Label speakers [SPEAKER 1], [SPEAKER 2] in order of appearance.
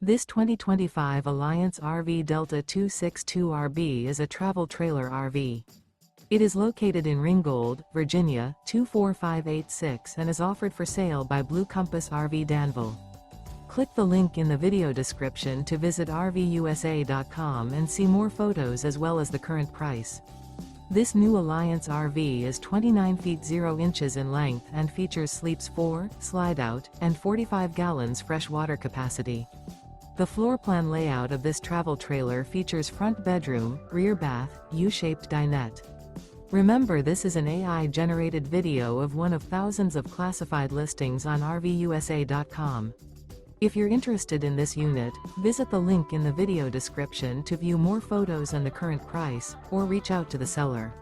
[SPEAKER 1] This 2025 Alliance RV Delta 262RB is a travel trailer RV. It is located in Ringgold, Virginia, 24586 and is offered for sale by Blue Compass RV Danville. Click the link in the video description to visit RVUSA.com and see more photos as well as the current price. This new Alliance RV is 29 feet 0 inches in length and features sleeps 4, slide-out, and 45 gallons fresh water capacity. The floor plan layout of this travel trailer features front bedroom, rear bath, U-shaped dinette. Remember, this is an AI-generated video of one of thousands of classified listings on RVUSA.com. If you're interested in this unit, visit the link in the video description to view more photos and the current price, or reach out to the seller.